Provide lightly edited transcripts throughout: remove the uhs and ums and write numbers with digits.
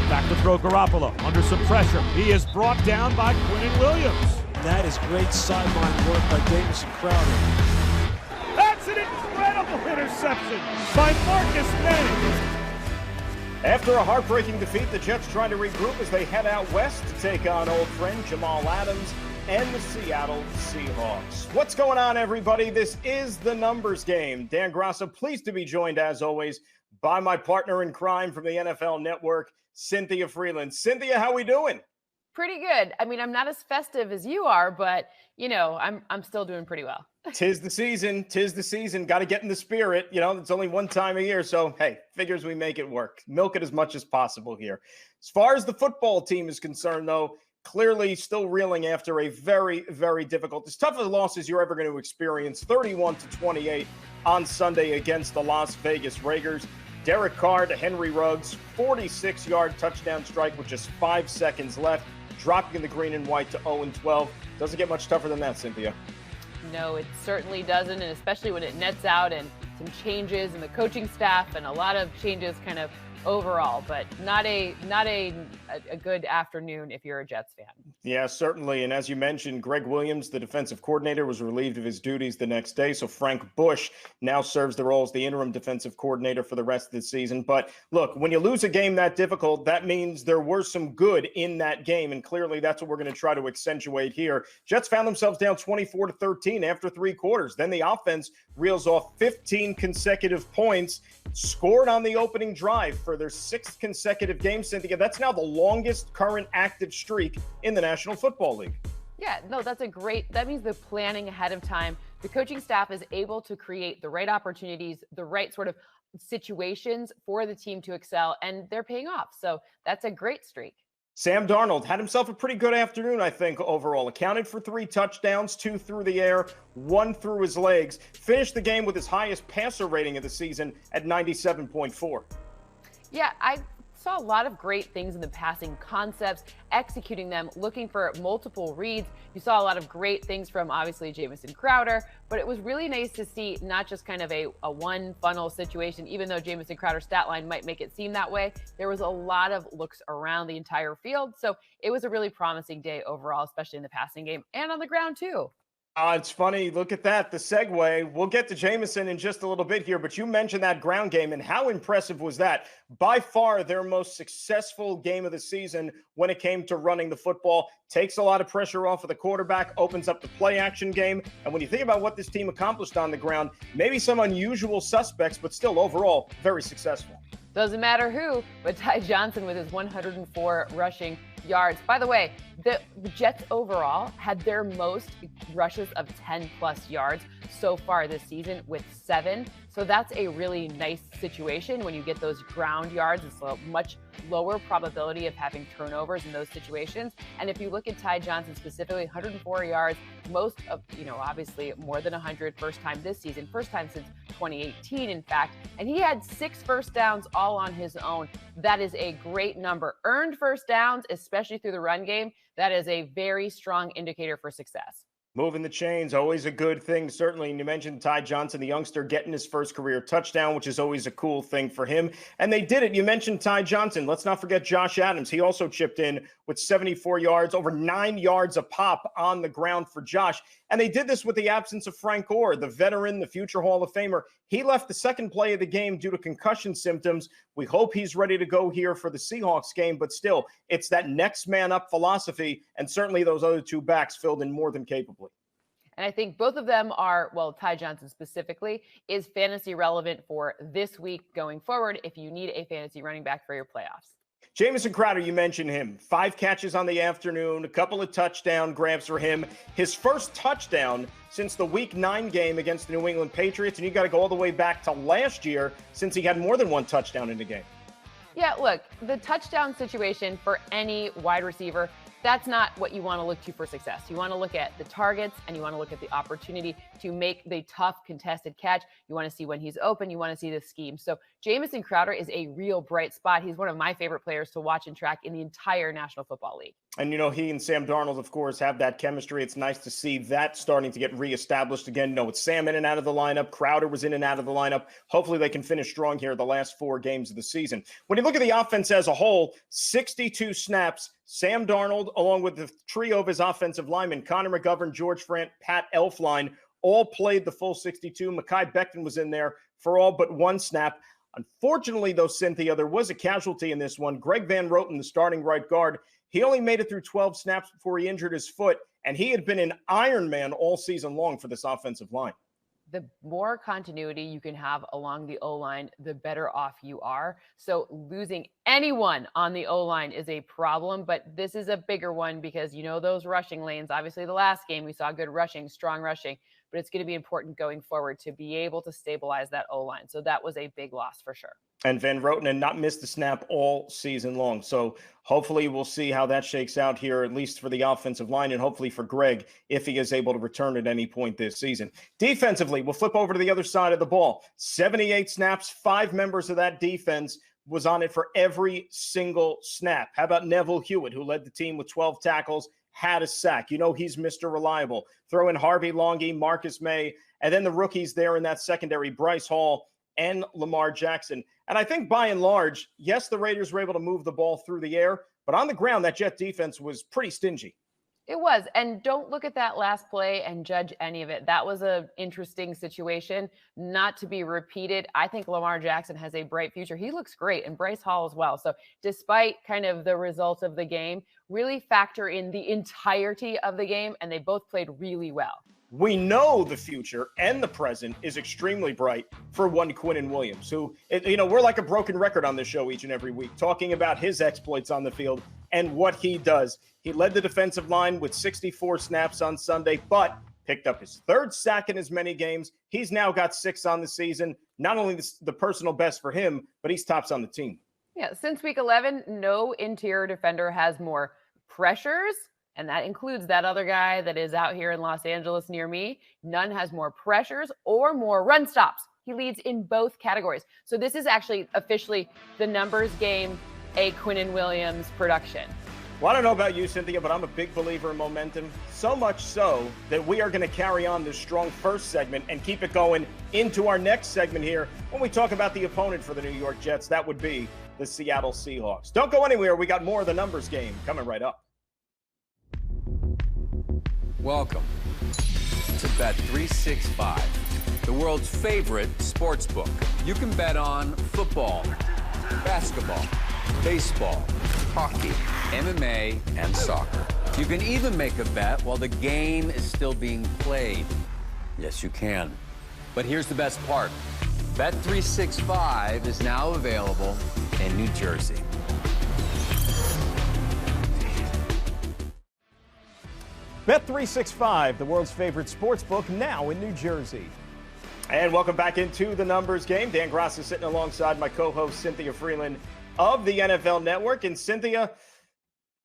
Back to throw Garoppolo under some pressure. He is brought down by Quinnen Williams. That is great sideline work by Jamison Crowder. That's an incredible interception by Marcus Manning. After a heartbreaking defeat, the Jets trying to regroup as they head out west to take on old friend Jamal Adams and the Seattle Seahawks. What's going on, everybody? This is the Numbers Game. Dan Graca, pleased to be joined, as always, by my partner in crime from the NFL Network, Cynthia Frelund. Cynthia, how we doing? Pretty good. I mean, I'm not as festive as you are, but, you know, I'm still doing pretty well. Tis the season. Tis the season. Got to get in the spirit. You know, it's only one time a year. So, hey, figures we make it work. Milk it as much as possible here. As far as the football team is concerned, though, clearly still reeling after a very, very difficult, as tough a loss as you're ever going to experience, 31-28 on Sunday against the Las Vegas Raiders. Derek Carr to Henry Ruggs, 46-yard touchdown strike with just 5 seconds left, dropping the green and white to 0-12. Doesn't get much tougher than that, Cynthia. No, it certainly doesn't, and especially when it nets out and some changes in the coaching staff and a lot of changes kind of overall, but not a good afternoon if you're a Jets fan. Yeah, certainly. And as you mentioned, Greg Williams, the defensive coordinator, was relieved of his duties the next day. So Frank Bush now serves the role as the interim defensive coordinator for the rest of the season. But look, when you lose a game that difficult, that means there were some good in that game. And clearly that's what we're going to try to accentuate here. Jets found themselves down 24-13 after 3 quarters. Then the offense reels off 15 consecutive points, scored on the opening drive for their 6th consecutive game, Cynthia. That's now the longest current active streak in the National Football League. Yeah, no, that means they're planning ahead of time. The coaching staff is able to create the right opportunities, the right sort of situations for the team to excel, and they're paying off. So that's a great streak. Sam Darnold had himself a pretty good afternoon, I think, overall. Accounted for 3 touchdowns, 2 through the air, 1 through his legs. Finished the game with his highest passer rating of the season at 97.4. Yeah, I saw a lot of great things in the passing concepts, executing them, looking for multiple reads. You saw a lot of great things from, obviously, Jamison Crowder, but it was really nice to see not just kind of a one funnel situation, even though Jamison Crowder's stat line might make it seem that way. There was a lot of looks around the entire field. So it was a really promising day overall, especially in the passing game and on the ground too. It's funny. Look at that. The segue. We'll get to Jamison in just a little bit here, but you mentioned that ground game, and how impressive was that? By far their most successful game of the season when it came to running the football. Takes a lot of pressure off of the quarterback, opens up the play action game. And when you think about what this team accomplished on the ground, maybe some unusual suspects, but still overall very successful. Doesn't matter who, but Ty Johnson with his 104 rushing yards. By the way, the Jets overall had their most rushes of 10+ yards so far this season with 7. So that's a really nice situation when you get those ground yards. It's a much lower probability of having turnovers in those situations. And if you look at Ty Johnson specifically, 104 yards, most of, obviously more than 100 first time this season, first time since 2018, in fact, and he had 6 first downs all on his own. That is a great number. Earned first downs, especially through the run game, that is a very strong indicator for success. Moving the chains, always a good thing, certainly. And you mentioned Ty Johnson, the youngster, getting his first career touchdown, which is always a cool thing for him. And they did it. You mentioned Ty Johnson. Let's not forget Josh Adams. He also chipped in with 74 yards, over 9 yards a pop on the ground for Josh. And they did this with the absence of Frank Gore, the veteran, the future Hall of Famer. He left the second play of the game due to concussion symptoms. We hope he's ready to go here for the Seahawks game, but still, it's that next man up philosophy, and certainly those other 2 backs filled in more than capably. And I think both of them are, well, Ty Johnson specifically, is fantasy relevant for this week going forward if you need a fantasy running back for your playoffs. Jamison Crowder, you mentioned him. 5 catches on the afternoon, a couple of touchdown grabs for him. His first touchdown since the Week 9 game against the New England Patriots, and you got to go all the way back to last year since he had more than 1 touchdown in the game. Yeah, look, the touchdown situation for any wide receiver, that's not what you want to look to for success. You want to look at the targets and you want to look at the opportunity to make the tough contested catch. You want to see when he's open. You want to see the scheme. So Jamison Crowder is a real bright spot. He's one of my favorite players to watch and track in the entire National Football League. And, he and Sam Darnold, of course, have that chemistry. It's nice to see that starting to get reestablished again. It's Sam in and out of the lineup. Crowder was in and out of the lineup. Hopefully they can finish strong here the last 4 games of the season. When you look at the offense as a whole, 62 snaps. Sam Darnold, along with the trio of his offensive linemen, Connor McGovern, George Frant, Pat Elflein, all played the full 62. Mekhi Becton was in there for all but 1 snap. Unfortunately, though, Cynthia, there was a casualty in this one. Greg Van Roten, the starting right guard, he only made it through 12 snaps before he injured his foot, and he had been an Iron Man all season long for this offensive line. The more continuity you can have along the O-line, the better off you are. So losing anyone on the O-line is a problem, but this is a bigger one because those rushing lanes. Obviously, the last game we saw good rushing, strong rushing, but it's going to be important going forward to be able to stabilize that O-line. So that was a big loss for sure. And Van Roten had not missed a snap all season long. So hopefully we'll see how that shakes out here, at least for the offensive line, and hopefully for Greg, if he is able to return at any point this season. Defensively, we'll flip over to the other side of the ball. 78 snaps, 5 members of that defense was on it for every single snap. How about Neville Hewitt, who led the team with 12 tackles, had a sack. He's Mr. Reliable. Throw in Harvey Longy, Marcus May, and then the rookies there in that secondary, Bryce Hall and Lamar Jackson. And I think by and large, yes, the Raiders were able to move the ball through the air, but on the ground, that Jet defense was pretty stingy. It was. And don't look at that last play and judge any of it. That was an interesting situation, not to be repeated. I think Lamar Jackson has a bright future. He looks great, and Bryce Hall as well. So despite kind of the results of the game, really factor in the entirety of the game, and they both played really well. We know the future and the present is extremely bright for one Quinnen Williams, who, we're like a broken record on this show each and every week, talking about his exploits on the field and what he does. He led the defensive line with 64 snaps on Sunday, but picked up his 3rd sack in as many games. He's now got 6 on the season. Not only the personal best for him, but he's tops on the team. Yeah, since week 11, no interior defender has more pressures, and that includes that other guy that is out here in Los Angeles near me. None has more pressures or more run stops. He leads in both categories. So this is actually officially the numbers game, a Quinnen Williams production. Well, I don't know about you, Cynthia, but I'm a big believer in momentum. So much so that we are going to carry on this strong first segment and keep it going into our next segment here when we talk about the opponent for the New York Jets. That would be the Seattle Seahawks. Don't go anywhere. We got more of the numbers game coming right up. Welcome to Bet365, the world's favorite sports book. You can bet on football, basketball, baseball, hockey, MMA, and soccer. You can even make a bet while the game is still being played. Yes, you can. But here's the best part. Bet365 is now available in New Jersey. Bet365, the world's favorite sports book, now in New Jersey. And welcome back into the numbers game. Dan Graca sitting alongside my co-host Cynthia Frelund of the NFL Network. And Cynthia,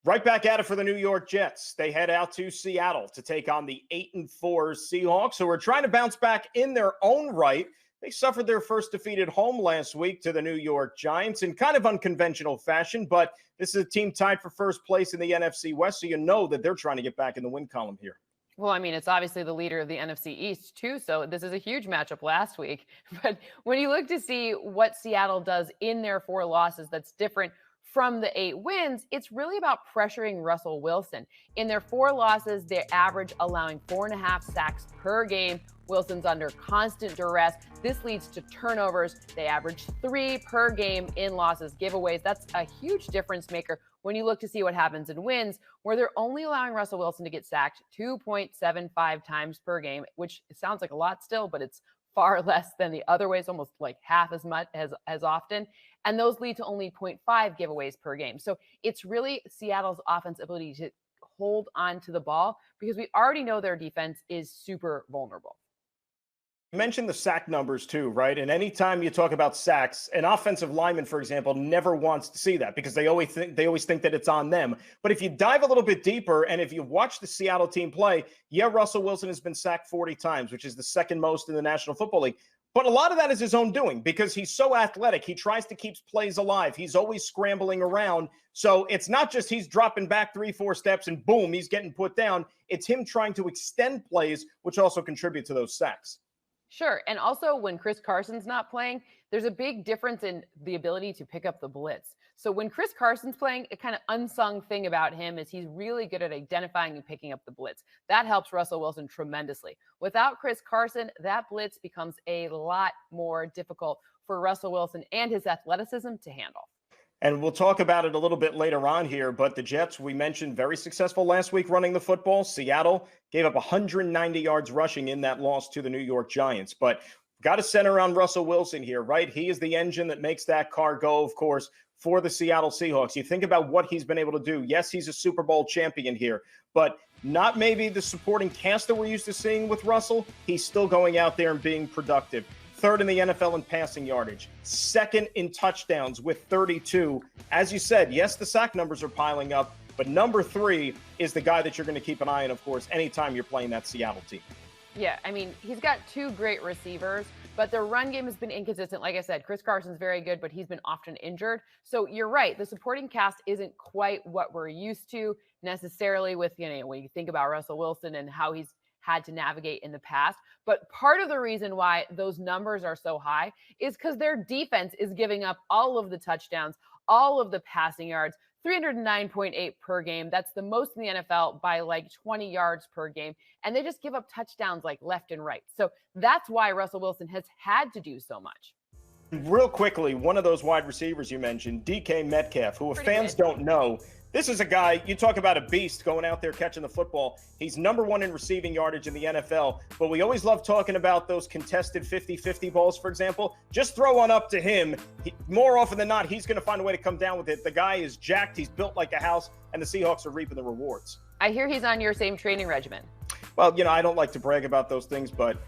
right back at it for the New York Jets. They head out to Seattle to take on the 8-4 Seahawks, who are trying to bounce back in their own right. They suffered their first defeat at home last week to the New York Giants in kind of unconventional fashion, but this is a team tied for first place in the NFC West, so you know that they're trying to get back in the win column here. Well, I mean, it's obviously the leader of the NFC East, too, so this is a huge matchup last week. But when you look to see what Seattle does in their 4 losses that's different from the 8 wins, it's really about pressuring Russell Wilson. In their 4 losses, they average allowing 4.5 sacks per game. Wilson's under constant duress. This leads to turnovers. They average 3 per game in losses, giveaways. That's a huge difference maker when you look to see what happens in wins, where they're only allowing Russell Wilson to get sacked 2.75 times per game, which sounds like a lot still, but it's far less than the other ways, almost like half as much as often. And those lead to only 0.5 giveaways per game. So it's really Seattle's offense ability to hold on to the ball because we already know their defense is super vulnerable. mentioned the sack numbers too, right? And anytime you talk about sacks, an offensive lineman, for example, never wants to see that because they always think that it's on them. But if you dive a little bit deeper and if you watch the Seattle team play, yeah, Russell Wilson has been sacked 40 times, which is the second most in the National Football League. But a lot of that is his own doing because he's so athletic. He tries to keep plays alive. He's always scrambling around. So it's not just he's dropping back 3-4 steps and boom, he's getting put down. It's him trying to extend plays, which also contribute to those sacks. Sure. And also when Chris Carson's not playing, there's a big difference in the ability to pick up the blitz. So when Chris Carson's playing, a kind of unsung thing about him is he's really good at identifying and picking up the blitz. That helps Russell Wilson tremendously. Without Chris Carson, that blitz becomes a lot more difficult for Russell Wilson and his athleticism to handle. And we'll talk about it a little bit later on here, but the Jets, we mentioned, very successful last week running the football. Seattle gave up 190 yards rushing in that loss to the New York Giants. But got to center on Russell Wilson here, right? He is the engine that makes that car go, of course, for the Seattle Seahawks. You think about what he's been able to do. Yes, he's a Super Bowl champion here, but not maybe the supporting cast that we're used to seeing with Russell. He's still going out there and being productive. Third in the NFL in passing yardage, second in touchdowns with 32. As you said, yes, the sack numbers are piling up, but number 3 is the guy that you're going to keep an eye on, of course, anytime you're playing that Seattle team. Yeah, I mean, he's got 2 great receivers, but the run game has been inconsistent. Like I said, Chris Carson's very good, but he's been often injured. So you're right. The supporting cast isn't quite what we're used to necessarily with, when you think about Russell Wilson and how he's had to navigate in the past. But part of the reason why those numbers are so high is because their defense is giving up all of the touchdowns, all of the passing yards, 309.8 per game. That's the most in the NFL by like 20 yards per game. And they just give up touchdowns like left and right. So that's why Russell Wilson has had to do so much. Real quickly, one of those wide receivers you mentioned, DK Metcalf, who if fans don't know, this is a guy, you talk about a beast going out there catching the football. He's number 1 in receiving yardage in the NFL, but we always love talking about those contested 50-50 balls, for example. Just throw one up to him. More often than not, he's going to find a way to come down with it. The guy is jacked. He's built like a house, and the Seahawks are reaping the rewards. I hear he's on your same training regimen. Well, I don't like to brag about those things, but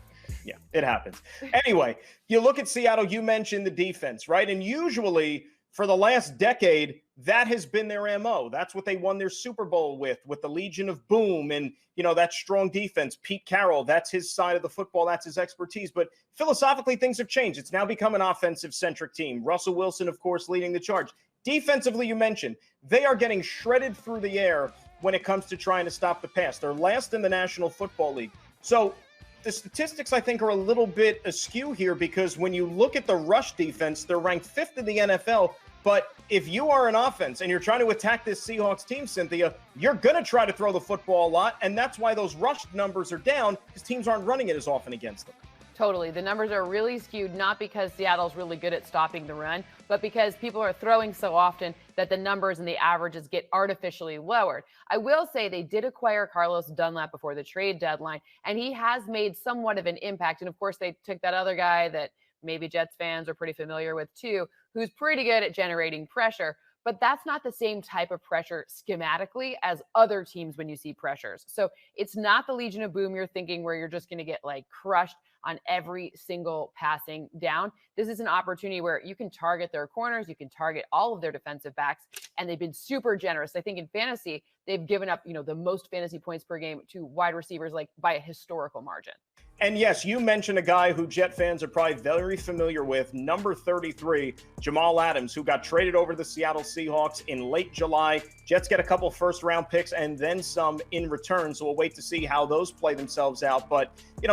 yeah, it happens. Anyway, you look at Seattle, you mentioned the defense, right? And usually for the last decade, that has been their MO. That's what they won their Super Bowl with the Legion of Boom and, that strong defense. Pete Carroll, that's his side of the football. That's his expertise. But philosophically, things have changed. It's now become an offensive-centric team. Russell Wilson, of course, leading the charge. Defensively, you mentioned, they are getting shredded through the air when it comes to trying to stop the pass. They're last in the National Football League. So the statistics, I think, are a little bit askew here because when you look at the rush defense, they're ranked 5th in the NFL. But if you are an offense and you're trying to attack this Seahawks team, Cynthia, you're going to try to throw the football a lot. And that's why those rush numbers are down because teams aren't running it as often against them. Totally. The numbers are really skewed, not because Seattle's really good at stopping the run, but because people are throwing so often that the numbers and the averages get artificially lowered. I will say they did acquire Carlos Dunlap before the trade deadline, and he has made somewhat of an impact. And of course, they took that other guy that maybe Jets fans are pretty familiar with too, who's pretty good at generating pressure. But that's not the same type of pressure schematically as other teams when you see pressures. So it's not the Legion of Boom you're thinking where you're just going to get like crushed on every single passing down. This is an opportunity where you can target their corners, you can target all of their defensive backs, and they've been super generous. I think in fantasy, they've given up, the most fantasy points per game to wide receivers like by a historical margin. And yes, you mentioned a guy who Jet fans are probably very familiar with, number 33, Jamal Adams, who got traded over to the Seattle Seahawks in late July. Jets get a couple first-round picks and then some in return, so we'll wait to see how those play themselves out. But,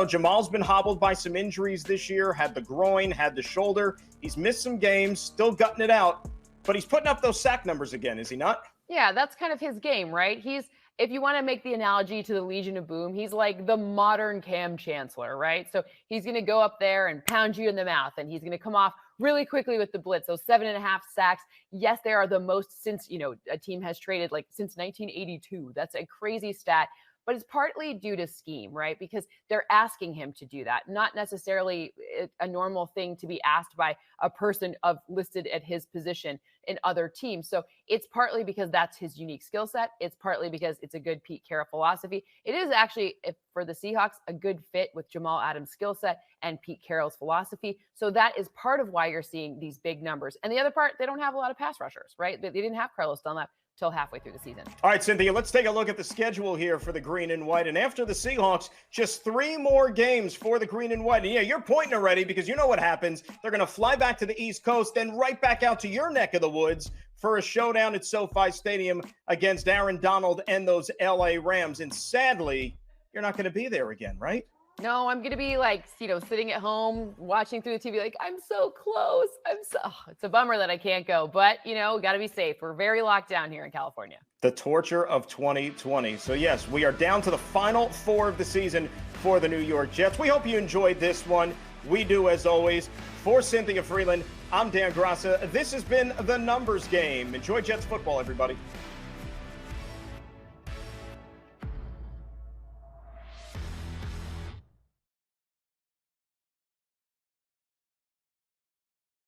Jamal's been hobbled by some injuries this year, had the groin, had the shoulder. He's missed some games, still gutting it out, but he's putting up those sack numbers again, is he not? Yeah, that's kind of his game, right? If you want to make the analogy to the Legion of Boom, he's like the modern Cam Chancellor, right? So he's going to go up there and pound you in the mouth, and he's going to come off really quickly with the blitz. So 7.5 sacks. Yes, they are the most since, a team has traded like since 1982. That's a crazy stat. but it's partly due to scheme, right? Because they're asking him to do that, not necessarily a normal thing to be asked by a person listed at his position in other teams. So it's partly because that's his unique skill set. It's partly because it's a good Pete Carroll philosophy. It is actually, for the Seahawks, a good fit with Jamal Adams' skill set and Pete Carroll's philosophy. So that is part of why you're seeing these big numbers. And the other part, they don't have a lot of pass rushers, right? They didn't have Carlos Dunlap till halfway through the season. All right, Cynthia, let's take a look at the schedule here for the green and white. And after the Seahawks, just 3 more games for the green and white. And yeah, you're pointing already because you know what happens. They're going to fly back to the East Coast, then right back out to your neck of the woods for a showdown at SoFi Stadium against Aaron Donald and those LA Rams. And sadly, you're not going to be there again, right? No, I'm going to be sitting at home, watching through the TV, like, I'm so close. It's a bummer that I can't go, but, we got to be safe. We're very locked down here in California. The torture of 2020. So yes, we are down to the final 4 of the season for the New York Jets. We hope you enjoyed this one. We do, as always. For Cynthia Frelund, I'm Dan Graca. This has been The Numbers Game. Enjoy Jets football, everybody.